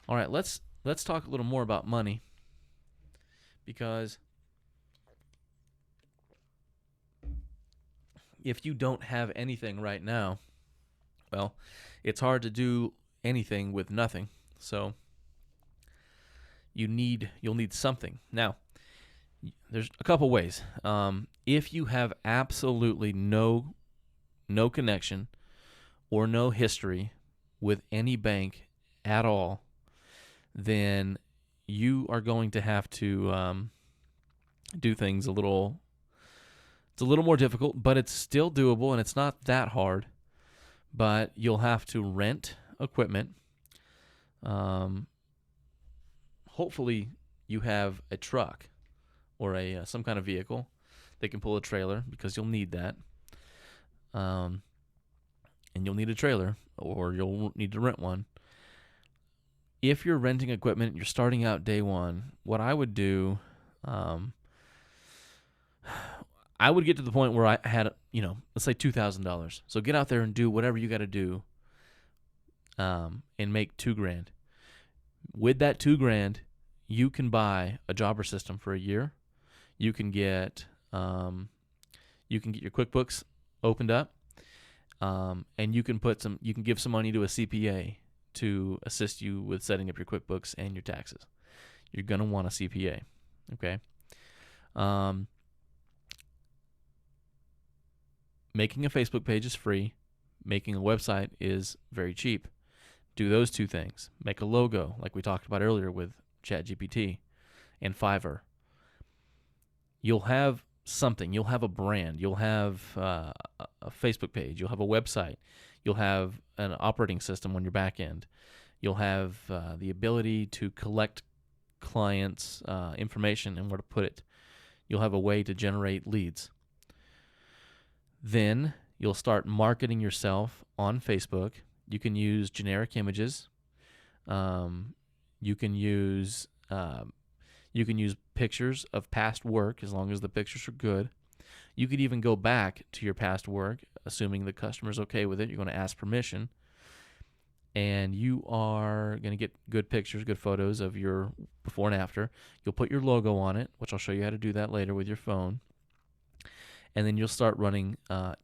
All right, let's talk a little more about money because if you don't have anything right now, well, it's hard to do anything with nothing. So you'll need something. Now, there's a couple ways. If you have absolutely no connection or no history with any bank at all, then you are going to have to do things a little. It's a little more difficult, but it's still doable and it's not that hard. But you'll have to rent equipment. Um, Hopefully, you have a truck or a some kind of vehicle that can pull a trailer because you'll need that. Um, and you'll need a trailer or you'll need to rent one. If you're renting equipment, you're starting out day one. What I would do, um, I would get to the point where I had, let's say $2,000. So get out there and do whatever you got to do, and make 2 grand. With that 2 grand, you can buy a jobber system for a year. You can get, your QuickBooks opened up, and you can give some money to a CPA to assist you with setting up your QuickBooks and your taxes. You're gonna want a CPA, okay? Um, Making a Facebook page is free. Making a website is very cheap. Do those two things. Make a logo, like we talked about earlier with ChatGPT and Fiverr. You'll have something. You'll have a brand. You'll have a Facebook page. You'll have a website. You'll have an operating system on your back end. You'll have the ability to collect clients' information and where to put it. You'll have a way to generate leads. Then you'll start marketing yourself on Facebook. You can use generic images. You can use pictures of past work as long as the pictures are good. You could even go back to your past work, assuming the customer's okay with it. You're going to ask permission, and you are going to get good pictures, good photos of your before and after. You'll put your logo on it, which I'll show you how to do that later with your phone. And then you'll start running.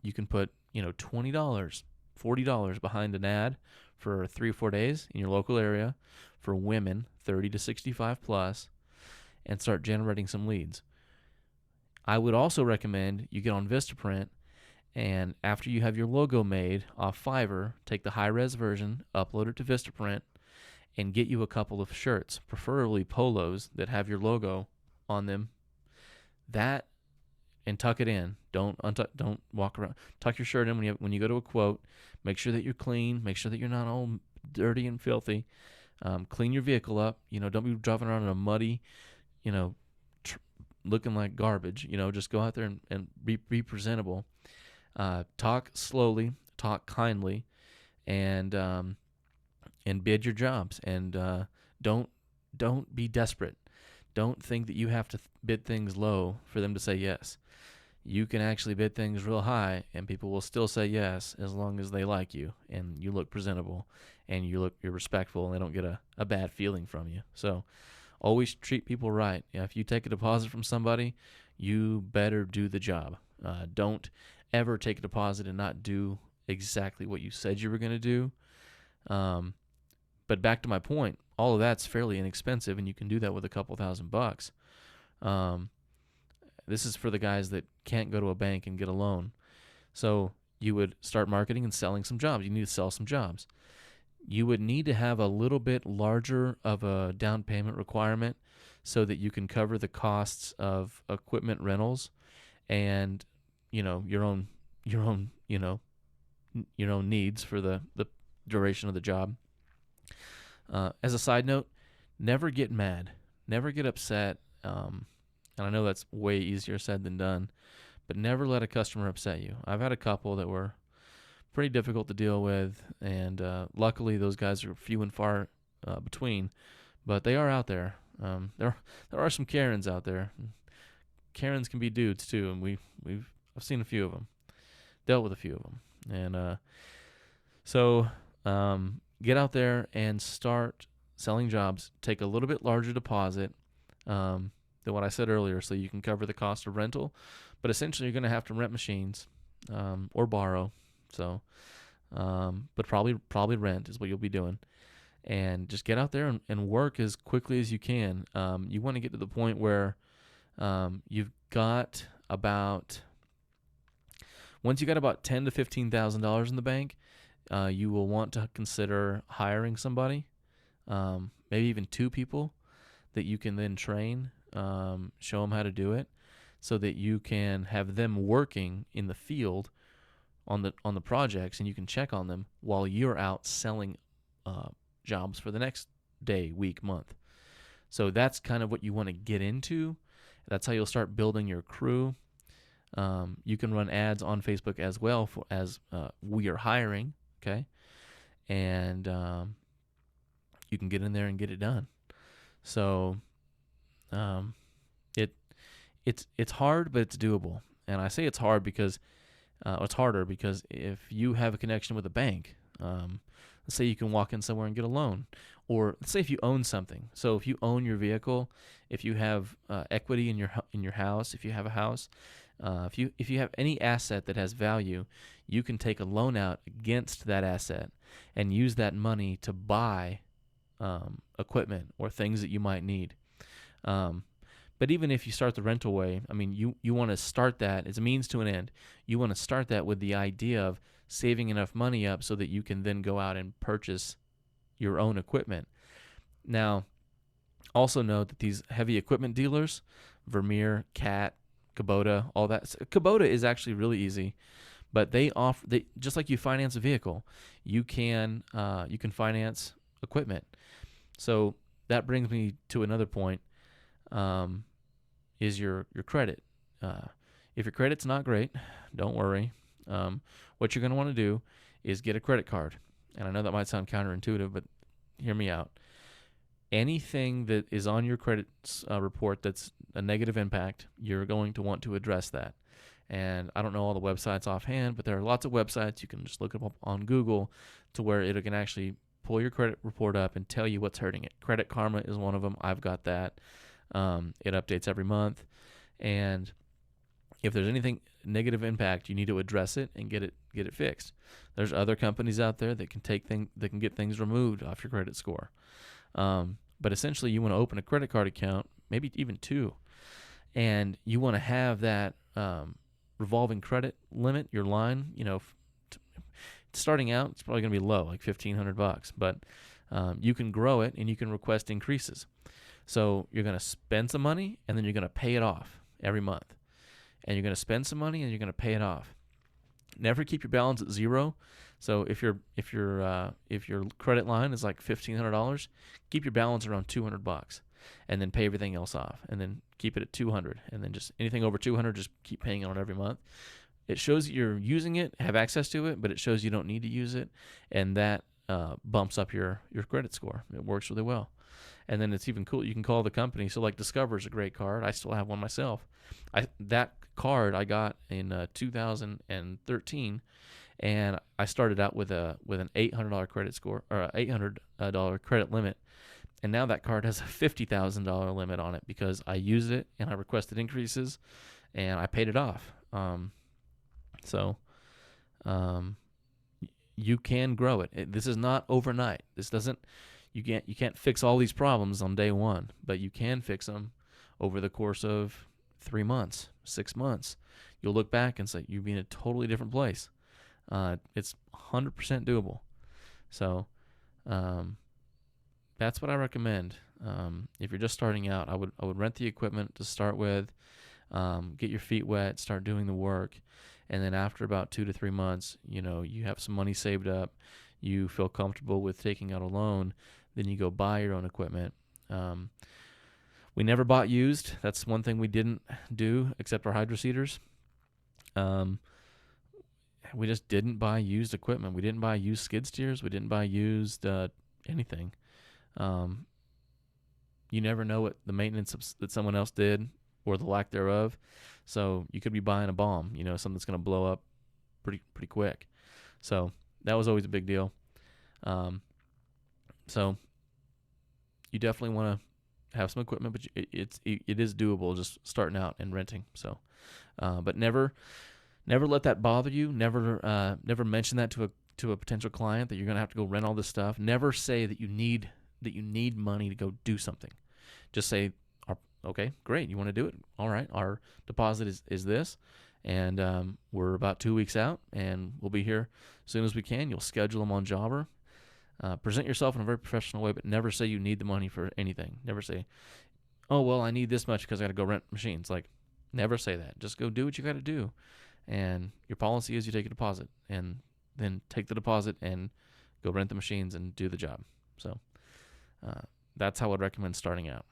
You can put $20, $40 behind an ad for 3 or 4 days in your local area for women 30 to 65 plus, and start generating some leads. I would also recommend you get on Vistaprint, and after you have your logo made off Fiverr, take the high-res version, upload it to Vistaprint, and get you a couple of shirts, preferably polos that have your logo on them. That, and tuck it in. Don't walk around. Tuck your shirt in when you go to a quote. Make sure that you're clean. Make sure that you're not all dirty and filthy. Clean your vehicle up. Don't be driving around in a muddy, looking like garbage. Just go out there and be presentable. Talk slowly. Talk kindly, and bid your jobs. And don't be desperate. Don't think that you have to bid things low for them to say yes. You can actually bid things real high, and people will still say yes as long as they like you and you look presentable and you're respectful and they don't get a bad feeling from you. So always treat people right. If you take a deposit from somebody, you better do the job. Don't ever take a deposit and not do exactly what you said you were going to do. But back to my point, all of that's fairly inexpensive, and you can do that with a couple $1,000. This is for the guys that can't go to a bank and get a loan. So you would start marketing and selling some jobs. You need to sell some jobs. You would need to have a little bit larger of a down payment requirement so that you can cover the costs of equipment rentals and your own needs for the duration of the job. As a side note, never get mad, never get upset. And I know that's way easier said than done, but never let a customer upset you. I've had a couple that were pretty difficult to deal with, and luckily those guys are few and far between, but they are out there. There are some Karens out there. Karens can be dudes too, and I've seen a few of them, dealt with a few of them, and so get out there and start selling jobs take a little bit larger deposit than what I said earlier, so you can cover the cost of rental. But essentially, you're going to have to rent machines or borrow. So, but probably rent is what you'll be doing. And just get out there and work as quickly as you can. You want to get to the point where you've got about once you got about $10,000 to $15,000 in the bank, you will want to consider hiring somebody, maybe even 2 people that you can then train, show them how to do it, so that you can have them working in the field on the projects, and you can check on them while you're out selling jobs for the next day, week, month. So that's kind of what you want to get into. That's how you'll start building your crew. You can run ads on Facebook as well as we are hiring, okay? And you can get in there and get it done. So it's hard, but it's doable. And I say it's hard because it's harder because if you have a connection with a bank, let's say you can walk in somewhere and get a loan, or let's say if you own something. So if you own your vehicle, if you have equity in your house, if you have a house, if you have any asset that has value, you can take a loan out against that asset and use that money to buy equipment or things that you might need. But even if you start the rental way, I mean, you want to start that as a means to an end. You want to start that with the idea of saving enough money up so that you can then go out and purchase your own equipment. Now, also note that these heavy equipment dealers, Vermeer, Cat, Kubota, all that. Kubota is actually really easy, but they just like you finance a vehicle, you can finance equipment. So that brings me to another point. Is your credit. If your credit's not great, don't worry. What you're going to want to do is get a credit card. And I know that might sound counterintuitive, but hear me out. Anything that is on your credit report that's a negative impact, you're going to want to address that. And I don't know all the websites offhand, but there are lots of websites. You can just look up on Google to where it can actually pull your credit report up and tell you what's hurting it. Credit Karma is one of them. I've got that. It updates every month. And if there's anything negative impact, you need to address it and get it fixed. There's other companies out there that can get things removed off your credit score. But essentially, you want to open a credit card account, maybe even 2, and you want to have that revolving credit limit, your line. Starting out, it's probably going to be low, like $1,500, but you can grow it and you can request increases. So you're going to spend some money and then you're going to pay it off every month, and you're going to spend some money and you're going to pay it off. Never keep your balance at 0. So if your credit line is like $1,500, keep your balance around $200, and then pay everything else off, and then keep it at $200, and then just anything over $200, just keep paying on it every month. It shows that you're using it, have access to it, but it shows you don't need to use it, and that bumps up your credit score. It works really well. And then it's even cool. You can call the company. So like Discover is a great card. I still have one myself. That card I got in 2013, and I started out with an $800 credit score, or $800 credit limit, and now that card has a $50,000 limit on it because I used it and I requested increases, and I paid it off. So you can grow it. This is not overnight. You can't fix all these problems on day one, but you can fix them over the course of 3 months, 6 months. You'll look back and say you'll be in a totally different place. It's 100% doable. So that's what I recommend. If you're just starting out, I would rent the equipment to start with, get your feet wet, start doing the work, and then after about 2 to 3 months, you have some money saved up, you feel comfortable with taking out a loan, then you go buy your own equipment. We never bought used. That's one thing we didn't do, except our hydro seeders. We just didn't buy used equipment. We didn't buy used skid steers. We didn't buy used anything. You never know what the maintenance that someone else did or the lack thereof. So you could be buying a bomb, something that's going to blow up pretty quick. So that was always a big deal. So you definitely want to have some equipment, but it is doable just starting out and renting. So, but never let that bother you. Never mention that to a potential client that you're gonna have to go rent all this stuff. Never say that you need money to go do something. Just say, okay, great, you want to do it? All right, our deposit is this, and we're about 2 weeks out, and we'll be here as soon as we can. You'll schedule them on Jobber. Present yourself in a very professional way, but never say you need the money for anything. Never say, oh, well, I need this much because I got to go rent machines. Like, never say that. Just go do what you got to do. And your policy is you take a deposit, and then take the deposit and go rent the machines and do the job. So that's how I'd recommend starting out.